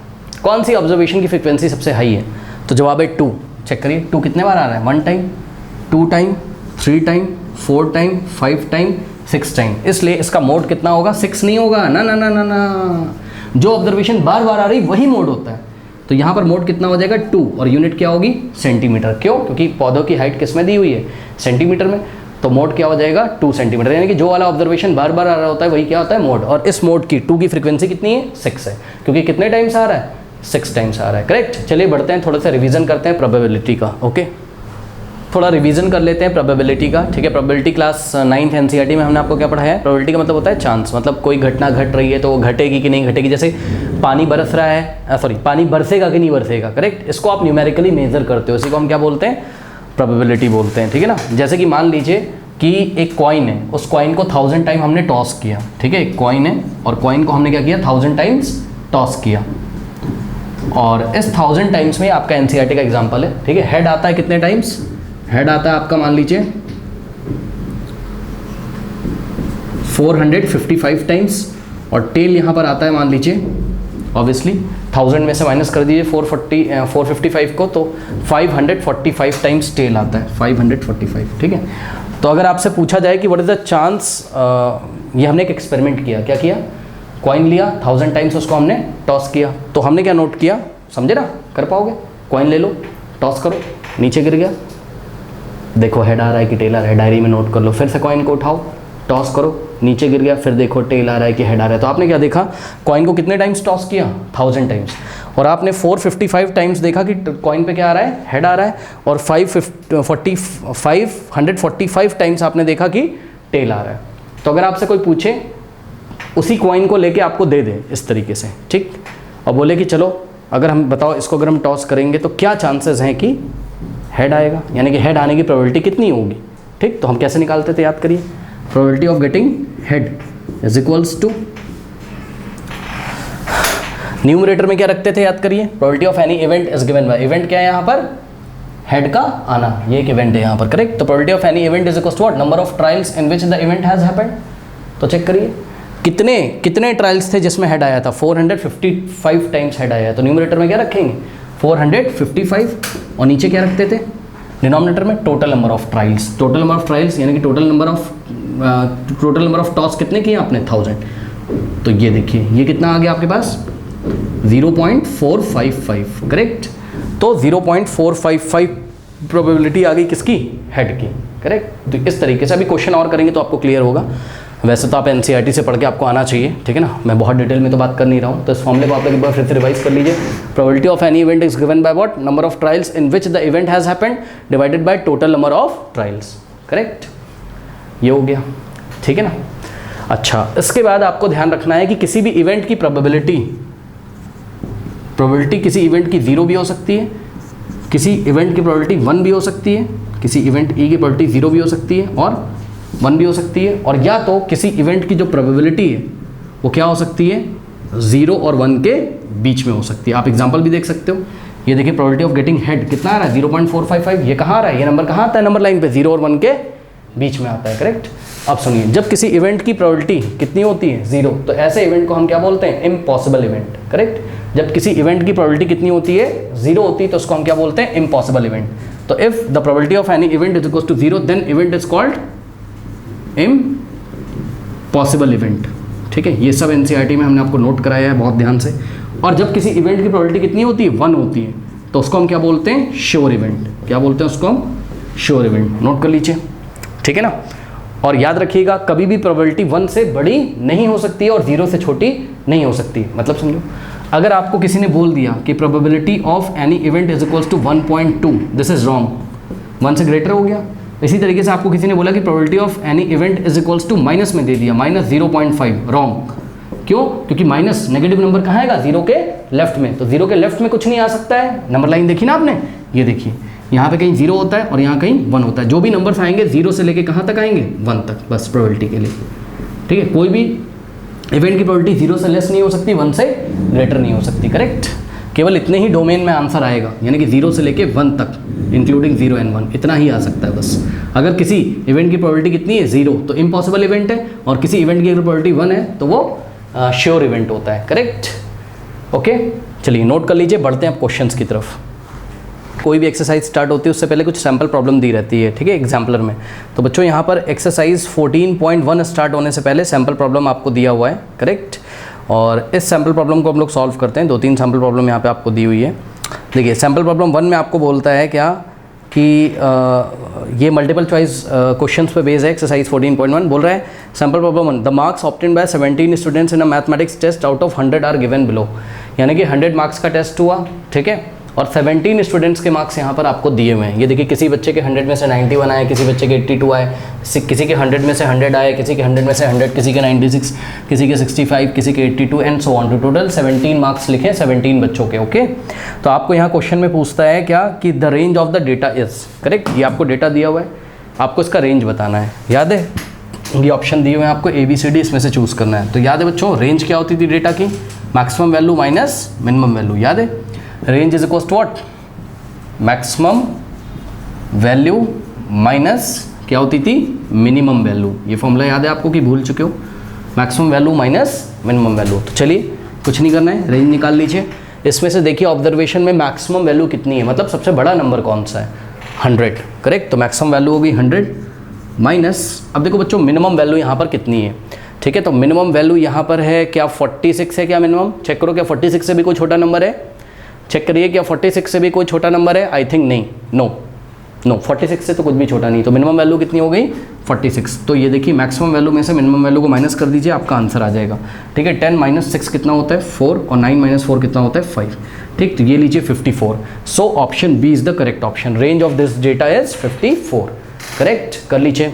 कौन सी ऑब्जर्वेशन की फ्रीक्वेंसी सबसे हाई है। तो जवाब है 2। चेक करिए 2 कितने बार आ रहा है? 1 time, 2 time, 3 time, 4 time, 5 time, 6 time. इसलिए इसका मोड कितना होगा? 6 नहीं होगा, ना ना ना ना ना, जो ऑब्जर्वेशन बार बार आ रही वही मोड होता है। तो यहाँ पर मोड कितना हो जाएगा? 2, और यूनिट क्या होगी? सेंटीमीटर। क्यों? क्योंकि पौधों की हाइट किस में दी हुई है? सेंटीमीटर में। तो मोड क्या हो जाएगा? 2 सेंटीमीटर। यानी कि जो वाला ऑब्जर्वेशन बार बार आ रहा होता है वही क्या होता है? मोड। और इस मोड की 2 की फ्रीक्वेंसी कितनी है? 6 है, क्योंकि कितने टाइम्स आ रहा है? 6 टाइम्स आ रहा है। करेक्ट। चलिए बढ़ते हैं, थोड़ा सा रिवीजन करते हैं प्रोबेबिलिटी का। ओके, थोड़ा रिवीजन कर लेते हैं प्रोबेबिलिटी का, ठीक है। प्रोबेबिलिटी क्लास 9th एनसीईआरटी में हमने आपको क्या पढ़ाया है? प्रोबेबिलिटी का मतलब होता है चांस, मतलब कोई घटना घट रही है तो वो घटेगी कि नहीं घटेगी। जैसे पानी बरस रहा है, सॉरी, पानी बरसेगा कि नहीं बरसेगा, करेक्ट। इसको आप न्यूमेरिकली मेजर करते हो, इसी को हम क्या बोलते हैं? प्रोबेबिलिटी बोलते हैं, ठीक है ना। जैसे कि मान लीजिए कि एक कॉइन है, उस कॉइन को 1000 टाइम हमने टॉस किया, ठीक है। एक कॉइन है और कॉइन को हमने क्या किया? 1000 टाइम्स टॉस किया, और इस 1000 टाइम्स में आपका एनसीईआरटी का एग्जाम्पल है, ठीक है। हेड आता है कितने टाइम्स? हेड आता है आपका मान लीजिए 455 टाइम्स, और टेल यहाँ पर आता है मान लीजिए, ऑब्वियसली 1000 में से माइनस कर दीजिए 455 को, तो 545 टाइम्स टेल आता है, 545, ठीक है। तो अगर आपसे पूछा जाए कि व्हाट इज़ द चांस, ये हमने एक एक्सपेरिमेंट किया, क्या किया? कॉइन लिया, 1000 टाइम्स उसको हमने टॉस किया, तो हमने क्या नोट किया? समझे ना? कर पाओगे? कॉइन ले लो, टॉस करो, नीचे गिर गया, देखो हेड आ रहा है कि टेल आ रहा है, डायरी में नोट कर लो। फिर से कॉइन को उठाओ, टॉस करो, नीचे गिर गया, फिर देखो टेल आ रहा है कि हेड आ रहा है। तो आपने क्या देखा? कॉइन को कितने टाइम्स टॉस किया? 1000 टाइम्स, और आपने 455 टाइम्स देखा कि कॉइन पे क्या आ रहा है? हेड आ रहा है, और 545 टाइम्स आपने देखा कि टेल आ रहा है। तो अगर आपसे कोई पूछे, उसी कॉइन को लेके आपको दे दे इस तरीके से, ठीक, और बोले कि चलो अगर हम बताओ इसको अगर हम टॉस करेंगे तो क्या चांसेस हैं कि हेड आएगा, यानी कि हेड आने की प्रोबेबिलिटी कितनी होगी, ठीक। तो हम कैसे निकालते थे? याद करिए, probability of getting head is equals to, numerator में क्या रखते थे? याद करिए, probability of any event is given by, event क्या है यहाँ पर? हेड का आना, ये एक इवेंट है यहाँ पर, करेक्ट। तो probability of any event is equals to what? Number of trials in which the event has happened. तो चेक करिए कितने ट्रायल्स थे जिसमें हेड आया था? 455 टाइम्स हेड आया है। तो न्यूमरेटर में क्या रखेंगे? 455, और नीचे क्या रखते थे डिनोमिनेटर में? Total number of trials. Total number of trials यानी कि टोटल नंबर ऑफ टॉस कितने किए आपने? 1000। तो ये देखिए ये कितना आ गया आपके पास? 0.455, करेक्ट। तो 0.455 प्रोबेबिलिटी आ गई किसकी? हेड की, करेक्ट। तो इस तरीके से अभी क्वेश्चन और करेंगे तो आपको क्लियर होगा। वैसे तो आप एनसीईआरटी से पढ़ के आपको आना चाहिए, ठीक है ना। मैं बहुत डिटेल में तो बात कर नहीं रहा हूँ, तो इस फॉर्मूले को आप लोग एक बार फिर से रिवाइज कर लीजिए। Probability of any event is given by what? Number of trials in which the event has happened divided by total number of trials, correct. ये हो गया, ठीक है ना। अच्छा, इसके बाद आपको ध्यान रखना है कि किसी भी इवेंट की प्रोबेबिलिटी किसी इवेंट की 0 भी हो सकती है, किसी इवेंट की प्रोबेबिलिटी 1 भी हो सकती है, किसी इवेंट ई की प्रोबेबिलिटी 0 भी हो सकती है और 1 भी हो सकती है, और या तो किसी इवेंट की जो प्रोबेबिलिटी है वो क्या हो सकती है? 0 और 1 के बीच में हो सकती है। आप एग्जांपल भी देख सकते हो, ये देखिए प्रोबेबिलिटी ऑफ गेटिंग हेड कितना आ रहा है? 0.455। ये कहाँ आ रहा है? ये नंबर कहाँ आता है? नंबर लाइन पे 0 और 1 के बीच में आता है, करेक्ट। अब सुनिए, जब किसी इवेंट की प्रोबेबिलिटी कितनी होती है? 0, तो ऐसे इवेंट को हम क्या बोलते हैं? Impossible event, correct. जब किसी इवेंट की प्रोबेबिलिटी कितनी होती है? 0 होती है, तो उसको हम क्या बोलते हैं? Impossible event. तो if the probability of any event is equal to 0, then event is called impossible event, ठीक है। ये सब एनसीईआरटी में हमने आपको नोट कराया है बहुत ध्यान से। और जब किसी इवेंट की प्रोबेबिलिटी कितनी होती है? 1 होती है, तो उसको हम क्या बोलते हैं? Sure event. क्या बोलते हैं उसको हम? Sure event. नोट कर लीजिए, ठीक है ना। और याद रखिएगा, कभी भी प्रोबेबिलिटी 1 से बड़ी नहीं हो सकती है और 0 से छोटी नहीं हो सकती। मतलब समझो, अगर आपको किसी ने बोल दिया कि probability of any event is equals to 1.2, this is wrong, 1 से ग्रेटर हो गया। इसी तरीके से आपको किसी ने बोला कि probability of any event is equals to minus में दे दिया, -0.5, रॉन्ग। क्यों? क्योंकि माइनस नेगेटिव नंबर कहाँ आएगा? जीरो के लेफ्ट में, तो जीरो के लेफ्ट में कुछ नहीं आ सकता है। नंबर लाइन देखी ना आपने, ये देखिए यहाँ पे कहीं जीरो होता है और यहाँ कहीं वन होता है। जो भी नंबर्स आएंगे जीरो से लेके कहाँ तक आएंगे? वन तक, बस प्रोबेबिलिटी के लिए। ठीक है, कोई भी इवेंट की प्रोबेबिलिटी जीरो से लेस नहीं हो सकती, वन से ग्रेटर नहीं हो सकती। करेक्ट, केवल इतने ही डोमेन में आंसर आएगा, यानी कि जीरो से लेके वन तक इंक्लूडिंग जीरो एंड वन, इतना ही आ सकता है बस। अगर किसी इवेंट की प्रोबेबिलिटी कितनी है? जीरो, तो इम्पॉसिबल इवेंट है, और किसी इवेंट की अगर प्रोबेबिलिटी वन है तो वो श्योर इवेंट होता है। करेक्ट, ओके, चलिए नोट कर लीजिए, बढ़ते हैं अब क्वेश्चंस की तरफ। कोई भी एक्सरसाइज स्टार्ट होती है उससे पहले कुछ सैम्पल प्रॉब्लम दी रहती है, ठीक है, एग्जाम्पलर में। तो बच्चों यहाँ पर एक्सरसाइज 14.1 स्टार्ट होने से पहले सैम्पल प्रॉब्लम आपको दिया हुआ है। करेक्ट, और इस सैम्पल प्रॉब्लम को हम लोग सॉल्व करते हैं। 2-3 सैम्पल प्रॉब्लम यहाँ पे आपको दी हुई है। देखिए सैम्पल प्रॉब्लम 1 में आपको बोलता है क्या कि ये मल्टीपल चॉइस क्वेश्चंस पे बेस है। एक्सरसाइज 14.1 बोल रहा है sample problem 1, the marks obtained by 17 students in a mathematics test out of 100 are given below. यानी कि 100 मार्क्स का टेस्ट हुआ, ठीक है, और 17 स्टूडेंट्स के मार्क्स यहाँ पर आपको दिए हुए हैं। ये देखिए किसी बच्चे के 100 में से 91 आए, किसी बच्चे के 82 आए, किसी के 100 में से 100 आए, किसी के 100 में से 100, किसी के 96, किसी के 65, किसी के 82 and so on. To total 17 marks लिखे 17 बच्चों के। ओके, तो आपको यहाँ क्वेश्चन में पूछता है क्या कि the range of the data is. Correct, ये आपको डेटा दिया हुआ है, आपको इसका रेंज बताना है। याद है ये ऑप्शन दिए हुए हैं आपको ABCD, इसमें से चूज़ करना है। तो याद है बच्चों रेंज क्या होती थी डेटा की? Maximum value minus minimum value. याद है range is equals to what? Maximum value minus क्या होती थी? Minimum value. ये फॉर्मूला याद है आपको कि भूल चुके हो? Maximum value minus minimum value. तो चलिए कुछ नहीं करना है, रेंज निकाल लीजिए। इसमें से देखिए ऑब्जर्वेशन में मैक्सिमम वैल्यू कितनी है, मतलब सबसे बड़ा नंबर कौन सा है? 100। करेक्ट, तो मैक्सिमम वैल्यू होगी 100 माइनस, अब देखो बच्चों मिनिमम वैल्यू यहाँ पर कितनी है। ठीक है, तो मिनिमम वैल्यू यहाँ पर है क्या? 46 है क्या मिनिमम? चेक करो क्या 46 से भी कोई छोटा नंबर है? चेक करिए क्या 46 से भी कोई छोटा नंबर है? आई थिंक नहीं, नो 46 से तो कुछ भी छोटा नहीं। तो मिनिमम वैल्यू कितनी हो गई? 46। तो ये देखिए मैक्सिमम वैल्यू में से मिनिमम वैल्यू को माइनस कर दीजिए, आपका आंसर आ जाएगा। ठीक है, 10 - 6 कितना होता है? 4, और 9 - 4 कितना होता है? 5। ठीक, तो ये लीजिए 54। So option B is the correct option. Range of this data is 54। Correct, कर लीजिए।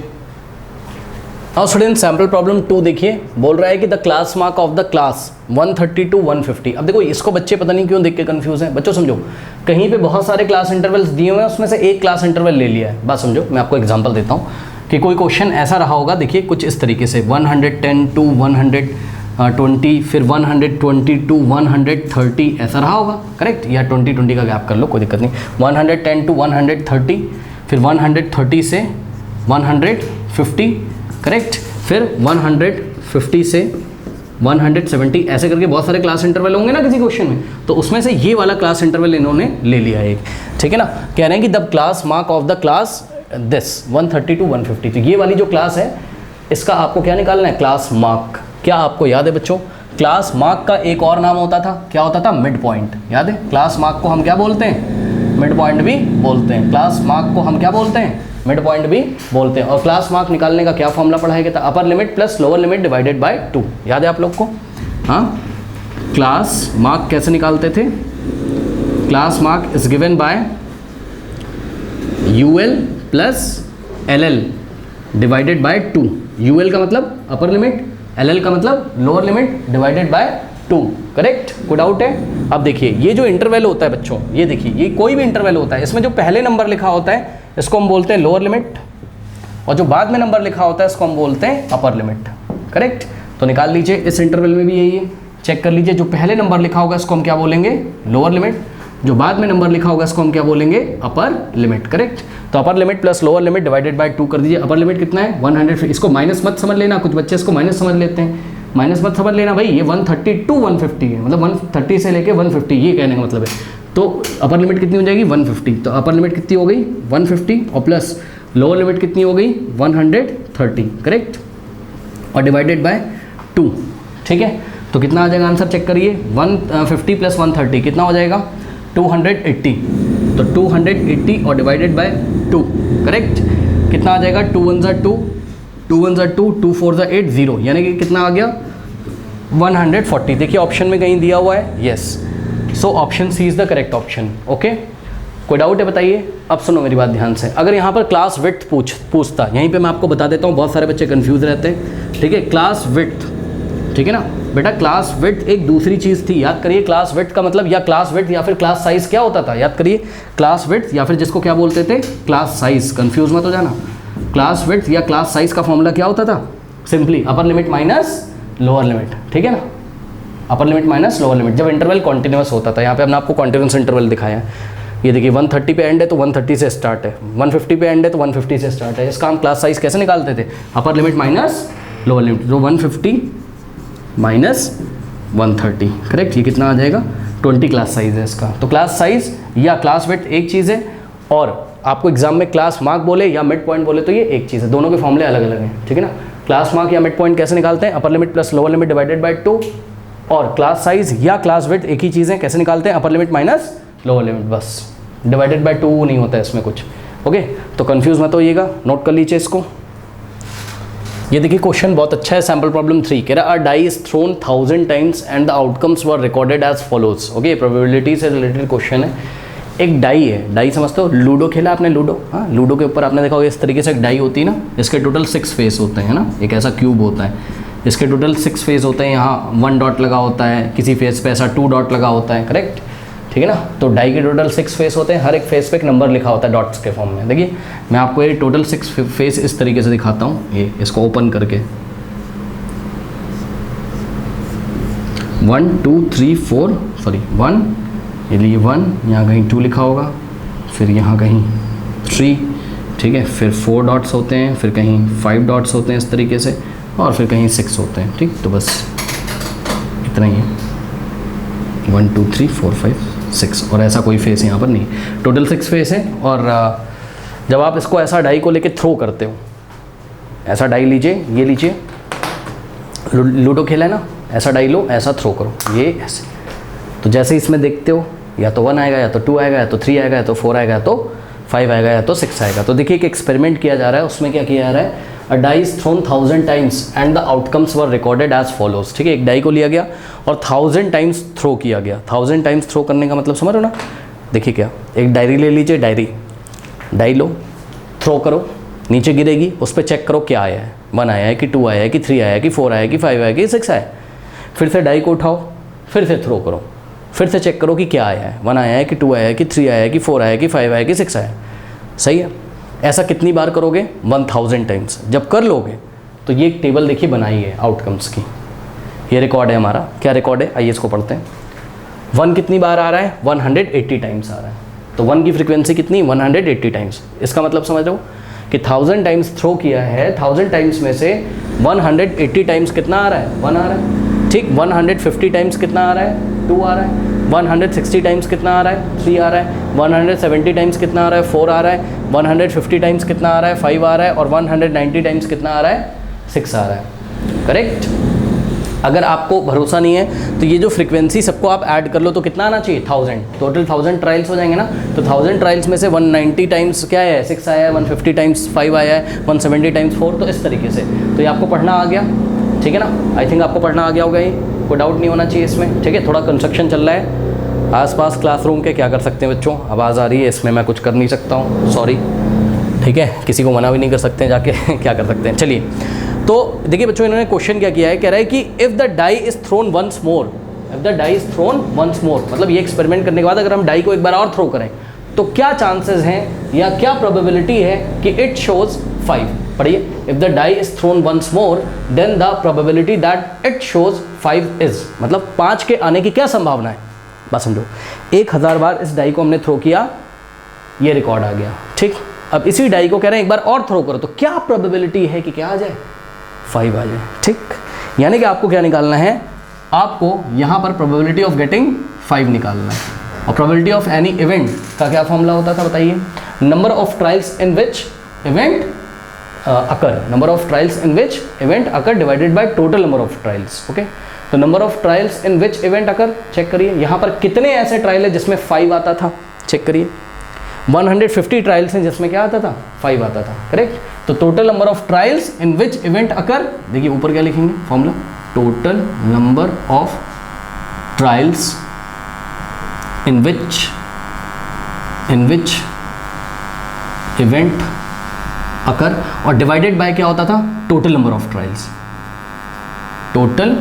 नाउ स्टूडेंट सैम्पल प्रॉब्लम 2 देखिए, बोल रहा है कि the class mark of the class 130 to 150। अब देखो इसको बच्चे पता नहीं क्यों देख के कंफ्यूज हैं। बच्चों समझो, कहीं पे बहुत सारे क्लास इंटरवल्स दिए हुए हैं, उसमें से एक क्लास इंटरवल ले लिया है। बात समझो, मैं आपको एग्जांपल देता हूँ कि कोई क्वेश्चन ऐसा रहा होगा, देखिए कुछ इस तरीके से 110 to 120, फिर 120 to 130 ऐसा रहा होगा। करेक्ट, या 20 का गैप कर लो, कोई दिक्कत नहीं। 110 to 130, फिर 130 से 150, करेक्ट, फिर 150 से 170, ऐसे करके बहुत सारे क्लास इंटरवल होंगे ना किसी क्वेश्चन में, तो उसमें से ये वाला क्लास इंटरवल इन्होंने ले लिया है एक। ठीक है ना, कह रहे हैं कि the class mark of the class this 130 to 150। तो ये वाली जो क्लास है इसका आपको क्या निकालना है? Class mark. क्या आपको याद है बच्चों? क्लास मार्क का एक और नाम होता था, क्या होता था? Mid point. याद है, क्लास मार्क को हम क्या बोलते हैं? मिड पॉइंट भी बोलते हैं। क्लास मार्क को हम क्या बोलते हैं? मिड पॉइंट भी बोलते हैं। और क्लास मार्क निकालने का क्या फॉर्मूला पढ़ाया गया था? Upper limit plus lower limit divided by 2। याद है आप लोग को? हाँ, क्लास मार्क कैसे निकालते थे? Class mark is given bye UL plus LL divided by 2। UL का मतलब अपर लिमिट, LL का मतलब lower limit divided by 2। Correct, कोई डाउट है? अब देखिए ये जो इंटरवल होता है बच्चों, ये देखिए ये कोई भी इंटरवल होता है, इसमें जो पहले नंबर लिखा होता है इसको हम बोलते हैं लोअर लिमिट, और जो बाद में नंबर लिखा होता है इसको हम बोलते हैं अपर लिमिट। करेक्ट, तो निकाल लीजिए, इस इंटरवल में भी यही है। चेक कर लीजिए, जो पहले नंबर लिखा होगा इसको हम क्या बोलेंगे? लोअर लिमिट, जो बाद में नंबर लिखा होगा इसको हम क्या बोलेंगे? Upper limit. करेक्ट, तो upper limit plus lower limit divided by 2 कर दीजिए। अपर लिमिट कितना है? 100। इसको माइनस मत समझ लेना, कुछ बच्चे इसको माइनस समझ लेते हैं। माइनस मत समझ लेना भाई, ये 130 to 150 है, मतलब 130 से लेके 150, ये कहने का मतलब है। तो अपर लिमिट कितनी हो जाएगी? 150। तो अपर लिमिट कितनी हो गई? 150, और प्लस लोअर लिमिट कितनी हो गई? 130। करेक्ट, और डिवाइडेड बाय 2। ठीक है, तो कितना आ जाएगा आंसर? चेक करिए, 150 प्लस 130 कितना हो जाएगा? 280। तो 280 और डिवाइडेड बाय 2। करेक्ट, कितना आ जाएगा? 2 1 ज़ा 2, 2 1 ज़ा 2, 2 4 ज़ा 8, 0, यानी कि कितना आ गया? 140। देखिए ऑप्शन में कहीं दिया हुआ है, yes. So option C is the correct option. Okay, कोई डाउट है बताइए? अब सुनो मेरी बात ध्यान से, अगर यहाँ पर क्लास विड्थ पूछता, यहीं पे मैं आपको बता देता हूँ, बहुत सारे बच्चे कंफ्यूज रहते हैं। ठीक है, क्लास विड्थ ठीक है ना बेटा। क्लास विड्थ एक दूसरी चीज़ थी, याद करिए। क्लास विड्थ का मतलब या क्लास विड्थ या फिर क्लास साइज क्या होता था, याद करिए। क्लास विड्थ या फिर जिसको क्या बोलते थे, क्लास साइज। कंफ्यूज मत हो जाना। क्लास विड्थ या क्लास साइज का फॉर्मूला क्या होता था, simply upper limit minus lower limit, ठीक है ना। Upper limit minus lower limit, जब इंटरवल कॉन्टिन्यूस होता था। यहाँ पे हमने आपको कॉन्टिन्यूस इंटरवल दिखाया है। ये देखिए 130 पे एंड है तो 130 से स्टार्ट है, 150 पे एंड है तो 150 से स्टार्ट है। इसका हम क्लास साइज कैसे निकालते थे, upper limit minus lower limit. तो 150 माइनस 130, करेक्ट। ये कितना आ जाएगा, 20 क्लास साइज है इसका। तो क्लास साइज या क्लास विड्थ एक चीज़ है, और आपको एग्जाम में क्लास मार्क बोले या मिड पॉइंट बोले तो ये एक चीज़ है। दोनों के फॉर्मूले अलग अलग हैं, ठीक है ना। क्लास मार्क या मिड पॉइंट कैसे निकालते हैं, upper limit plus lower limit divided by 2। और क्लास साइज या क्लास विड्थ एक ही चीज़ है, कैसे निकालते हैं, upper limit minus lower limit, बस डिवाइडेड बाय 2 नहीं होता है इसमें कुछ। ओके, तो कंफ्यूज मत होइएगा, नोट कर लीजिए इसको। ये देखिए क्वेश्चन बहुत अच्छा है, सैम्पल प्रॉब्लम 3 कह रहा है, a die is thrown 1000 times and the outcomes were recorded as follows. Okay, probability से रिलेटेड क्वेश्चन है। एक डाई है, डाई समझते हो, लूडो खेला आपने, लूडो, हाँ, लूडो के ऊपर आपने देखा होगा इस तरीके से एक डाई होती है ना, इसके टोटल 6 फेस होते हैं ना, एक ऐसा क्यूब होता है, इसके टोटल 6 फेस होते हैं। यहाँ 1 डॉट लगा होता है, किसी फेस पे ऐसा 2 डॉट लगा होता है, करेक्ट, ठीक है ना। तो डाई के टोटल 6 फेस होते हैं, हर एक फेस पे एक नंबर लिखा होता है डॉट्स के फॉर्म में। देखिए मैं आपको ये टोटल 6 फेस इस तरीके से दिखाता हूँ, ये इसको ओपन करके 1 2 3 4 सॉरी 1, ये लिए 1, यहाँ कहीं 2 लिखा होगा, फिर यहाँ कहीं 3, ठीक है, फिर 4 डॉट्स होते हैं, फिर कहीं 5 डॉट्स होते हैं इस तरीके से, और फिर कहीं 6 होते हैं, ठीक। तो बस इतना ही है, 1 2 3 4 5 6, और ऐसा कोई फेस यहाँ पर नहीं, टोटल 6 फेस है। और जब आप इसको ऐसा डाई को लेके थ्रो करते हो, ऐसा डाई लीजिए, ये लीजिए, लूडो खेला है ना, ऐसा डाई लो, ऐसा थ्रो करो, ये ऐसे। तो जैसे इसमें देखते हो, या तो 1 आएगा, या तो 2 आएगा, या तो 3 आएगा, या तो 4 आएगा, या तो 5 आएगा, या तो 6 आएगा। तो देखिए एक एक्सपेरिमेंट किया जा रहा है, उसमें क्या किया जा रहा है, a die is thrown 1000 times and the outcomes were recorded as follows. ठीक है, एक डाई को लिया गया और 1000 टाइम्स थ्रो किया गया। 1000 टाइम्स थ्रो करने का मतलब समझ रहे हो ना। देखिए क्या, एक डायरी ले लीजिए, डाई लो, थ्रो करो, नीचे गिरेगी, उस पर चेक करो क्या आया है, 1 आया है कि 2 आया है कि 3 आया है कि 4 आया है कि 5 आया कि 6 आया है। फिर से डाई को उठाओ, फिर से थ्रो करो, फिर से चेक करो कि क्या आया है, 1 आया है कि 2 आया है कि 3 आया है कि 4 आया है कि 5 आया कि 6 आया। सही है। ऐसा कितनी बार करोगे, 1000 टाइम्स। जब कर लोगे तो ये एक टेबल देखिए बनाई है आउटकम्स की, ये रिकॉर्ड है हमारा। क्या रिकॉर्ड है, आइए इसको पढ़ते हैं। 1 कितनी बार आ रहा है, 180 टाइम्स आ रहा है। तो 1 की फ्रीक्वेंसी कितनी, 180 टाइम्स। इसका मतलब समझ रहे हो कि 1000 टाइम्स थ्रो किया है, 1000 टाइम्स में से 180 टाइम्स कितना आ रहा है, 1 आ रहा है। ठीक, 150 टाइम्स कितना आ रहा है, 2 आ रहा है। 160 टाइम्स कितना आ रहा है, 3 आ रहा है। 170 टाइम्स कितना आ रहा है, 4 आ रहा है। 150 टाइम्स कितना आ रहा है, 5 आ रहा है। और 190 टाइम्स कितना आ रहा है, 6 आ रहा है। करेक्ट। अगर आपको भरोसा नहीं है तो ये जो फ्रीक्वेंसी सबको आप ऐड कर लो तो कितना आना चाहिए, 1000। टोटल 1000 ट्रायल्स हो जाएंगे ना। तो 1000 ट्रायल्स में से 190 टाइम्स क्या है, 6 आया है, 150 टाइम्स 5 आया है, 170 टाइम्स 4। तो इस तरीके से तो ये आपको पढ़ना आ गया, ठीक है ना। आई थिंक आपको पढ़ना आ गया होगा, ये कोई डाउट नहीं होना चाहिए इसमें। ठीक है, थोड़ा कंस्ट्रक्शन चल रहा है आसपास क्लासरूम के, क्या कर सकते हैं बच्चों, आवाज़ आ रही है, इसमें मैं कुछ कर नहीं सकता हूँ, सॉरी। ठीक है, किसी को मना भी नहीं कर सकते हैं जाके क्या कर सकते हैं। चलिए, तो देखिए बच्चों, इन्होंने क्वेश्चन क्या किया है, कह रहा है कि if the die is thrown once more, if the die is thrown once more, मतलब ये एक्सपेरिमेंट करने के बाद अगर हम डाई को एक बार और थ्रो करें तो क्या चांसेस हैं या क्या प्रोबेबिलिटी है कि इट शोज 5। पढ़िए, if the die is thrown once more then the probability that it shows 5 is, मतलब 5 के आने की क्या संभावना है। बस समझो, 1000 बार इस डाई को हमने थ्रो किया, ये रिकॉर्ड आ गया। ठीक, अब इसी डाई को कह रहे हैं एक बार और थ्रो करो तो क्या प्रोबेबिलिटी है कि क्या आ जाए, 5 आ जाए। ठीक, यानी कि आपको क्या निकालना है, आपको यहाँ पर प्रोबेबिलिटी ऑफ गेटिंग 5 निकालना है। और प्रोबेबिलिटी ऑफ एनी इवेंट का क्या फॉर्मूला होता था बताइए, number of trials in which event occur, number of trials in which event occur divided by total number of trials. Okay, तो number of trials in which event occur, check करिए यहाँ पर कितने ऐसे ट्रायल है जिसमें 5 आता था, चेक करिए। 150 ट्रायल्स हैं जिसमें क्या आता था, 5 आता था। करेक्ट। तो total number of trials in which event अकर, देखिए ऊपर क्या लिखेंगे formula, total number of trials in which event अकर, और डिवाइडेड बाय क्या होता था, total number of trials, total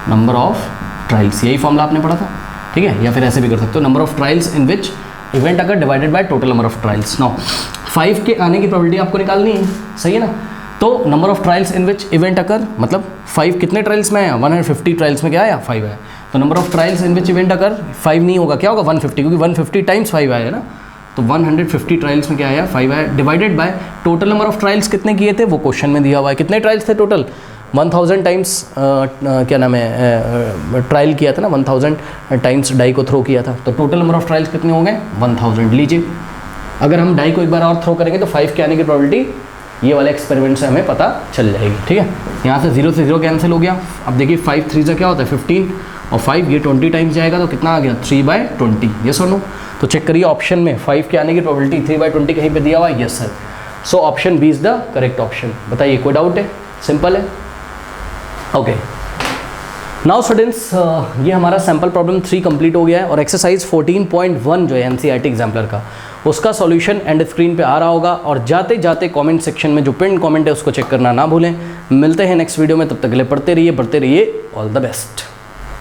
number of trials, यही फॉर्मूला आपने पढ़ा था, ठीक है, या फिर ऐसे भी कर सकते हो, number of trials in which event occur divided by total number of trials. Now 5 के आने की प्रोबेबिलिटी आपको निकालनी है, सही है ना। तो number of trials in which event अकर, मतलब 5 कितने ट्रायल्स में आया, 150 ट्रायल्स में क्या आया, 5 आया। तो number of trials in which event अकर 5 नहीं होगा, क्या होगा 150, क्योंकि 150 टाइम्स 5 आया है ना। तो 150 ट्रायल्स में क्या आया, 5 आया, divided by total number of trials कितने किए थे, वो क्वेश्चन में दिया हुआ है। कितने ट्रायल्स थे टोटल, 1000 टाइम्स क्या नाम है ट्रायल किया था ना, 1000 टाइम्स डाई को थ्रो किया था। तो टोटल नंबर ऑफ ट्रायल्स कितने हो गए, 1000 लीजिए। अगर हम डाई को एक बार और थ्रो करेंगे तो 5 के आने की प्रोबेबिलिटी ये वाले एक्सपेरिमेंट से हमें पता चल जाएगी, ठीक है। यहाँ से 0 से 0 कैंसिल हो गया। अब देखिए 5 3 से क्या होता है 15 और 5 ये 20 टाइम्स जाएगा तो कितना आ गया 3/20, यस और नो। तो चेक करिए ऑप्शन में 5 के आने की प्रोबेबिलिटी 3/20 कहीं पे दिया हुआ है, yes sir. So option B is the correct option. बताइए कोई डाउट है, सिंपल है, ओके। नाउ स्टूडेंट्स ये हमारा सैम्पल प्रॉब्लम 3 कंप्लीट हो गया है और एक्सरसाइज 14.1 जो है एनसीईआरटी एग्जाम्पलर का, उसका सॉल्यूशन एंड स्क्रीन पे आ रहा होगा। और जाते जाते कमेंट सेक्शन में जो पिन कमेंट है उसको चेक करना ना भूलें। मिलते हैं नेक्स्ट वीडियो में, तब तक के लिए पढ़ते रहिए, बढ़ते रहिए, ऑल द बेस्ट।